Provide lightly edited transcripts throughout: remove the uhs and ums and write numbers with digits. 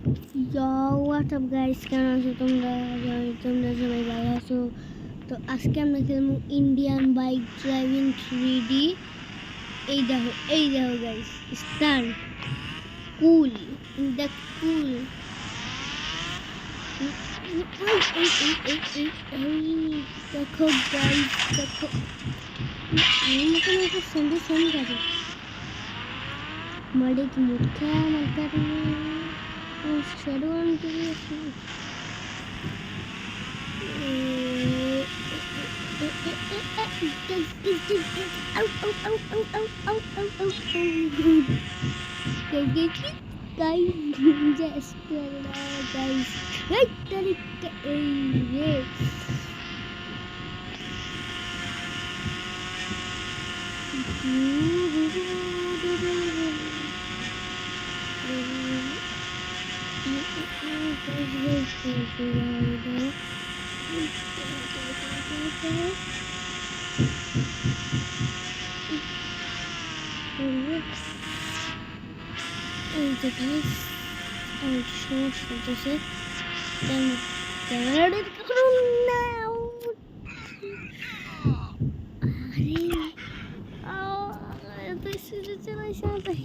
What's up guys, কেমন আছো তোমরা? তোমরা সবাই ভালো আছো? তো আজকে আমরা খেলবো ইন্ডিয়ান বাইক ড্রাইভিং 3D। এই দেখো guys, start cool the cool. দেখো গাইস, দেখো আমাকে একটা সুন্দর সুন্দর আছে मरे की मुख्या मकर शरण के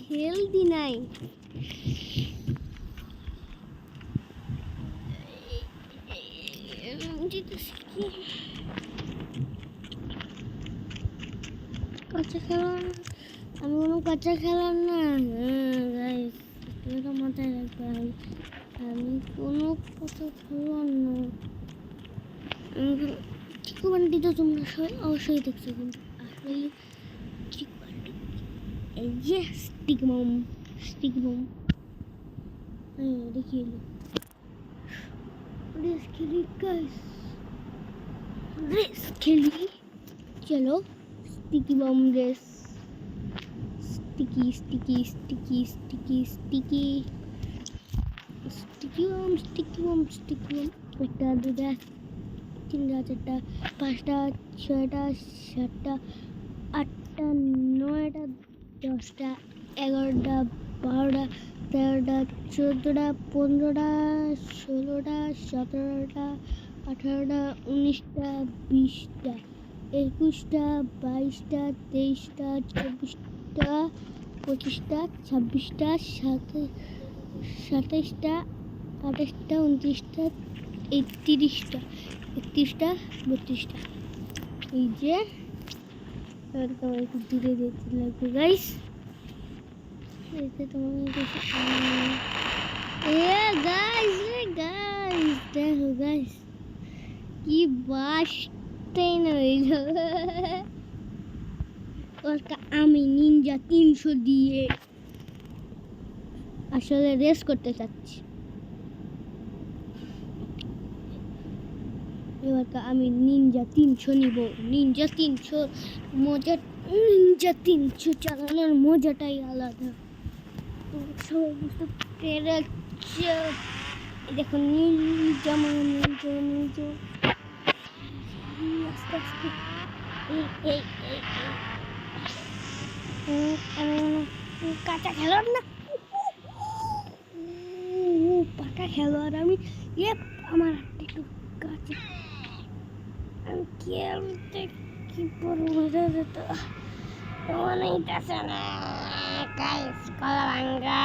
হেলদি নাই। কাঁচা খেলার আমি কোনো কাঁচা খেলার না গাইস, এটা মাথায় রাখবে। আমি কোনো কথা খেলার না। চিকু বান্টি তো তোমরা সবাই অবশ্যই দেখছো, কিন্তু আসলে চিকু বান্টি এই যে স্টিক বম দেখিয়ে রেস খেলি গাইস, রেস খেলি। চলো sticky bomb race. Sticky bomb. একটা দুটা তিনটা চারটা পাঁচটা ছয়টা সাতটা আটটা নয়টা 10টা 11টা 12টা 13টা 14টা 15টা 16টা 17টা 18টা 19টা 20টা 21টা 22টা 23টা 24টা 25টা 26টা 27টা 28টা 29টা 31টা 32টা। এই যে একটু দূরে যেতে লাগবে গাইস। দেখো গাইস কি বাসটাই না হইল। আমি নিনজা 300 দিয়ে আসলে রেস করতে চাচ্ছি। এবার আমি নিনজা 300 নিব। নিনজা 300 মজা, নিনজা 300 চালানোর মজাটাই আলাদা। সবাই বুঝতে পেরেছে। দেখো নিনজা আস্তে আস্তে কাঁচা খেলোয়াড় না, পাকা খেলোয়াড় আমি। আমার একটু কাঁচা আমি খেলতে কি মজা যেত না গাইস। কলা ভাঙ্গা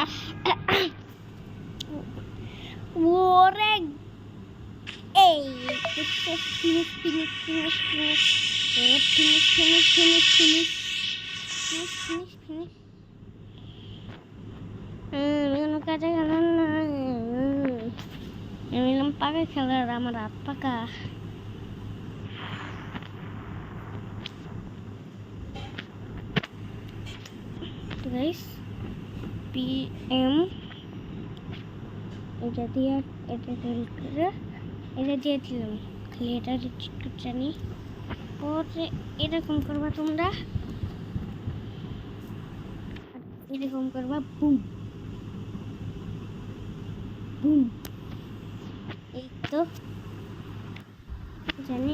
ওরে এই ফিনিশ। কাঁচা খেলার না, আমি পাকা খেলার। আমার হাত পাকা। গাইস PM এটা দিয়ে এটা দিয়েছিলাম, খালি এটা একটু জানি। পরে এরকম করবা তোমরা, এরকম করবা বুম বুম। এই তো জানি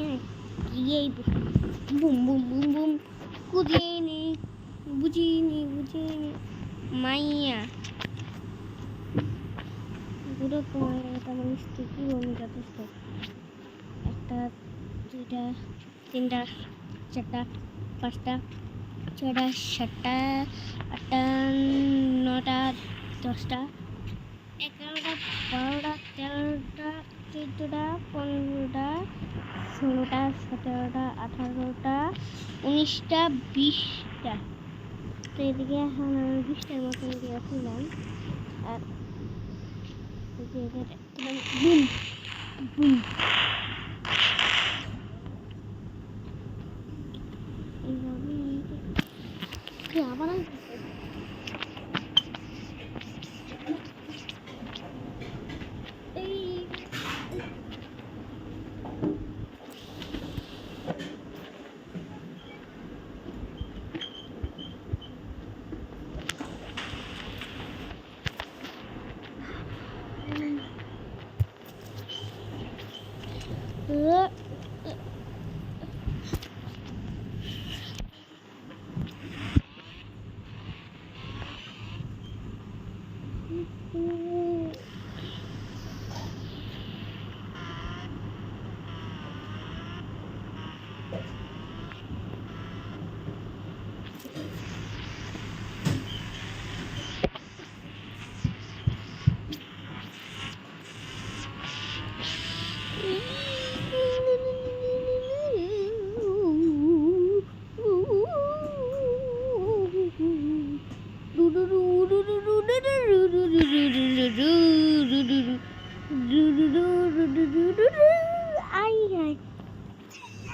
এই বুম বুম বুম বুম কুদিয়ে বুঝিয়ে নি মাইয়া পুরো তোমার এটা মানে স্টিকি বমি যথেষ্ট। 1 2 3 4 5 6 7 8 9 10 11 12 13 14 15 16 17 18 19 20 তো এদিকে এখন আমি 20টার মতন দিয়েছিলাম। আর বুম বুম এইভাবে আবার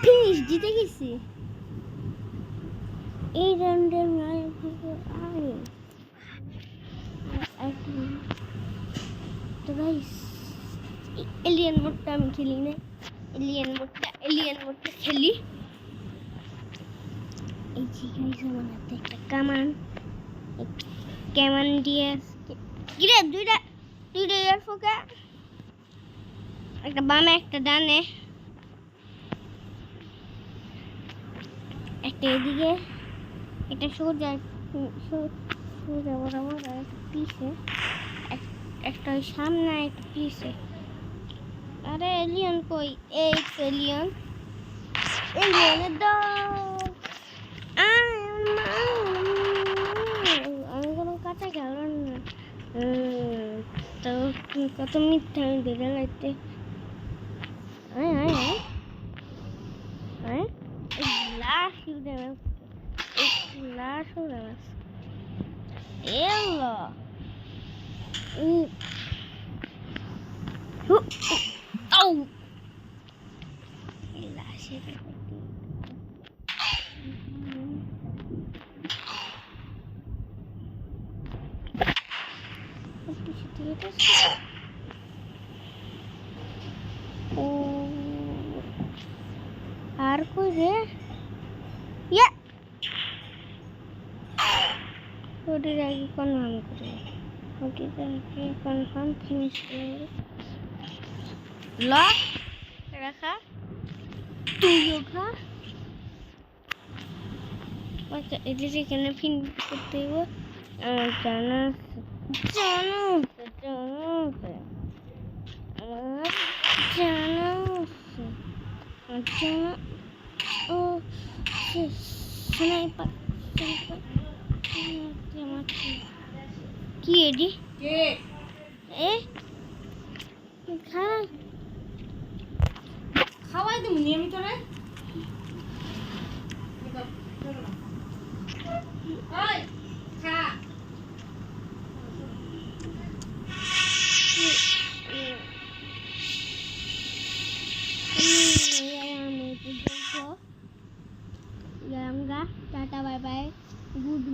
ফিনিশ জিতে গেছি এই রাউন্ডের তো গাইস এলিয়েন মোডটা আমি খেলি না, এলিয়েন মোডটা খেলি। এই যে গাইস আমার হাতে একটা কামান দিয়ে কিরে দুইটা ইয়ার ফোকা, একটা বামে একটা ডানে, একটা এদিকে, একটা সোজা বরাবর আর একটা পিছে, একটা ওই সামনে আর একটা পিছে। আরে এলিয়েন কই? এই এলিয়েনের দল। আমি কোনো কাঁচা গেলাম না তো কত মিথ্যা আমি দেখে লাগতে। লাশ উঠে গেছে এলো লাশের আর কই রে ওটির আগে কনফার্ম করে কনফার্ম ফিনিশ করে রাখা তুইও খা। আচ্ছা এটা এখানে ফিনিশ করতে হবে। জানা ও স্নাইপার কি এডি এ খাওয়াই তুমি নিয়মিত রে ওই